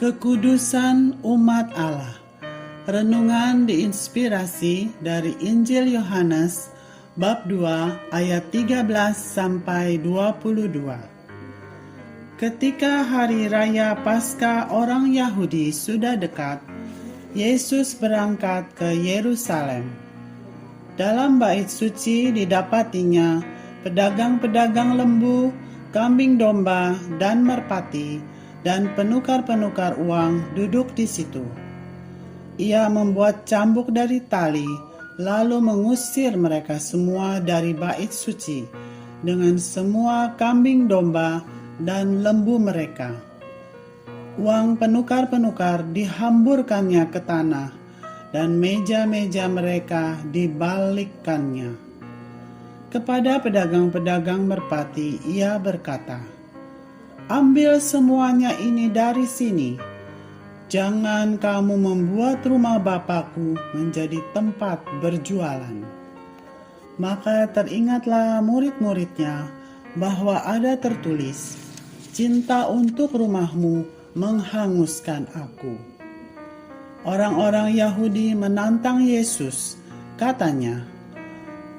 Kekudusan umat Allah. Renungan diinspirasi dari Injil Yohanes bab 2 ayat 13 sampai 22. Ketika hari raya Paskah orang Yahudi sudah dekat, Yesus berangkat ke Yerusalem. Dalam bait suci didapatinya pedagang-pedagang lembu, kambing domba, dan merpati, dan penukar-penukar uang duduk di situ. Ia membuat cambuk dari tali, lalu mengusir mereka semua dari bait suci, dengan semua kambing domba dan lembu mereka. Uang penukar-penukar dihamburkannya ke tanah, dan meja-meja mereka dibalikkannya. Kepada pedagang-pedagang merpati, ia berkata, "Ambil semuanya ini dari sini. Jangan kamu membuat rumah Bapakku menjadi tempat berjualan." Maka teringatlah murid-muridnya bahwa ada tertulis, "Cinta untuk rumahmu menghanguskan aku." Orang-orang Yahudi menantang Yesus, katanya,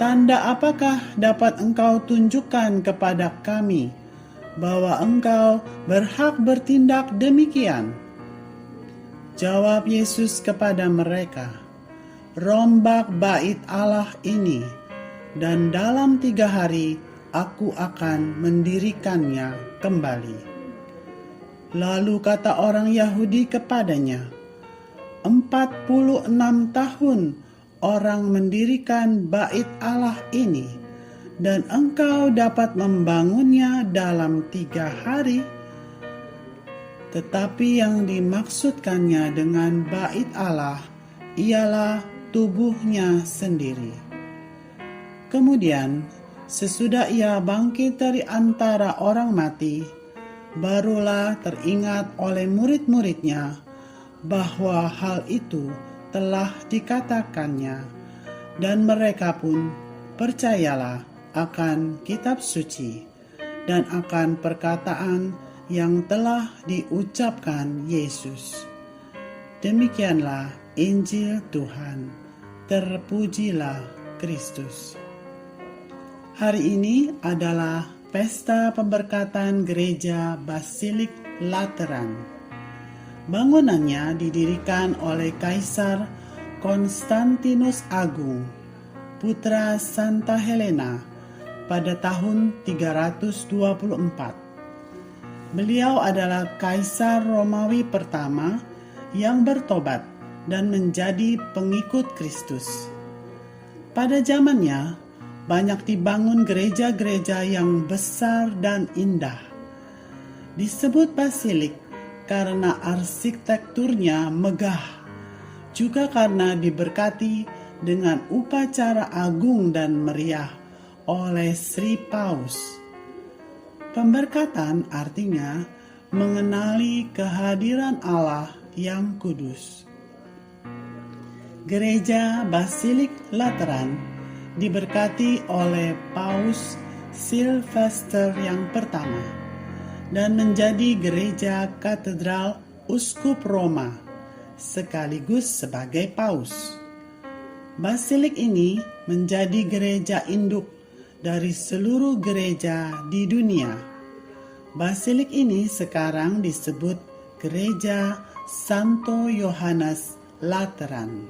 "Tanda apakah dapat engkau tunjukkan kepada kami bahwa engkau berhak bertindak demikian?" Jawab Yesus kepada mereka, "Rombak bait Allah ini, dan dalam 3 hari aku akan mendirikannya kembali." Lalu kata orang Yahudi kepadanya, 46 tahun orang mendirikan bait Allah ini, dan engkau dapat membangunnya dalam 3 hari? Tetapi yang dimaksudkannya dengan bait Allah ialah tubuhnya sendiri. Kemudian, sesudah ia bangkit dari antara orang mati, barulah teringat oleh murid-muridnya bahwa hal itu telah dikatakannya, dan mereka pun percayalah akan kitab suci dan akan perkataan yang telah diucapkan Yesus. Demikianlah Injil Tuhan. Terpujilah Kristus. Hari ini adalah pesta pemberkatan gereja Basilik Lateran. Bangunannya didirikan oleh Kaisar Konstantinus Agung, putra Santa Helena, pada tahun 324. Beliau adalah Kaisar Romawi pertama yang bertobat dan menjadi pengikut Kristus. Pada zamannya, banyak dibangun gereja-gereja yang besar dan indah. Disebut basilik karena arsitekturnya megah, juga karena diberkati dengan upacara agung dan meriah oleh Sri Paus. Pemberkatan artinya mengenali kehadiran Allah yang kudus. Gereja Basilik Lateran diberkati oleh Paus Sylvester yang pertama dan menjadi gereja katedral Uskup Roma sekaligus sebagai paus. Basilik ini menjadi gereja induk dari seluruh gereja di dunia. Basilik ini sekarang disebut Gereja Santo Yohanes Lateran.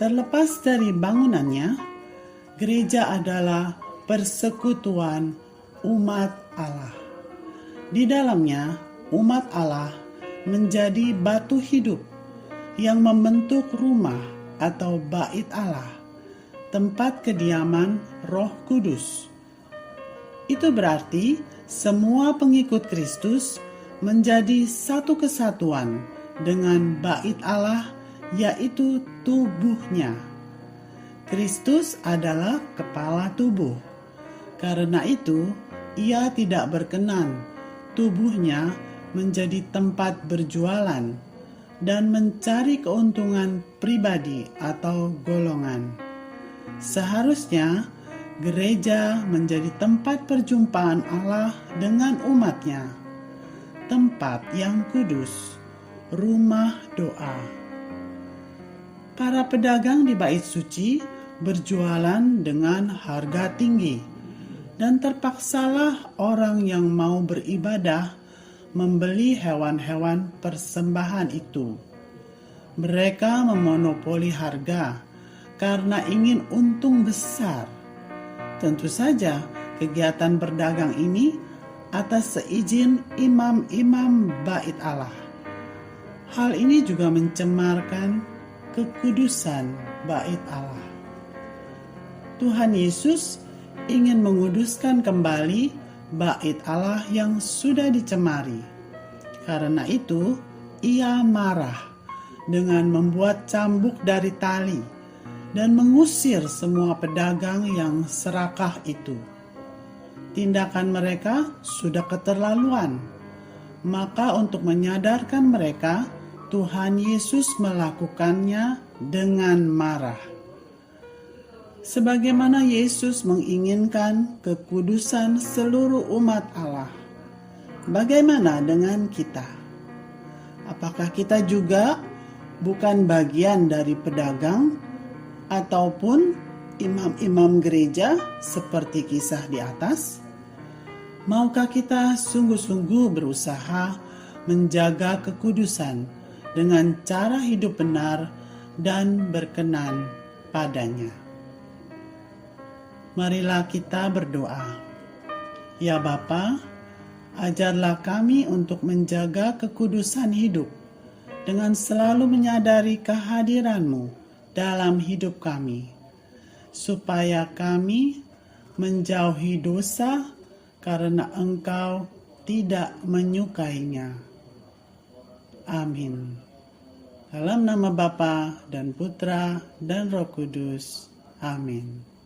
Terlepas dari bangunannya, gereja adalah persekutuan umat Allah. Di dalamnya, umat Allah menjadi batu hidup yang membentuk rumah atau bait Allah, tempat kediaman Roh Kudus. Itu berarti semua pengikut Kristus menjadi satu kesatuan dengan bait Allah, yaitu tubuhnya. Kristus adalah kepala tubuh. Karena itu, ia tidak berkenan tubuhnya menjadi tempat berjualan dan mencari keuntungan pribadi atau golongan. Seharusnya gereja menjadi tempat perjumpaan Allah dengan umatnya. tempat yang kudus, rumah doa. Para pedagang di bait suci berjualan dengan harga tinggi, dan terpaksalah orang yang mau beribadah membeli hewan-hewan persembahan itu. Mereka memonopoli harga karena ingin untung besar. Tentu saja kegiatan berdagang ini atas seizin imam-imam bait Allah. Hal ini juga mencemarkan kekudusan bait Allah. Tuhan Yesus ingin menguduskan kembali bait Allah yang sudah dicemari. Karena itu, Ia marah dengan membuat cambuk dari tali dan mengusir semua pedagang yang serakah itu. Tindakan mereka sudah keterlaluan. Maka untuk menyadarkan mereka, Tuhan Yesus melakukannya dengan marah. Sebagaimana Yesus menginginkan kekudusan seluruh umat Allah, bagaimana dengan kita? Apakah kita juga bukan bagian dari pedagang ataupun imam-imam gereja seperti kisah di atas? Maukah kita sungguh-sungguh berusaha menjaga kekudusan dengan cara hidup benar dan berkenan padanya? Marilah kita berdoa. Ya Bapa, ajarlah kami untuk menjaga kekudusan hidup dengan selalu menyadari kehadiran-Mu dalam hidup kami, supaya kami menjauhi dosa karena Engkau tidak menyukainya. Amin. Dalam nama Bapa dan Putra dan Roh Kudus. Amin.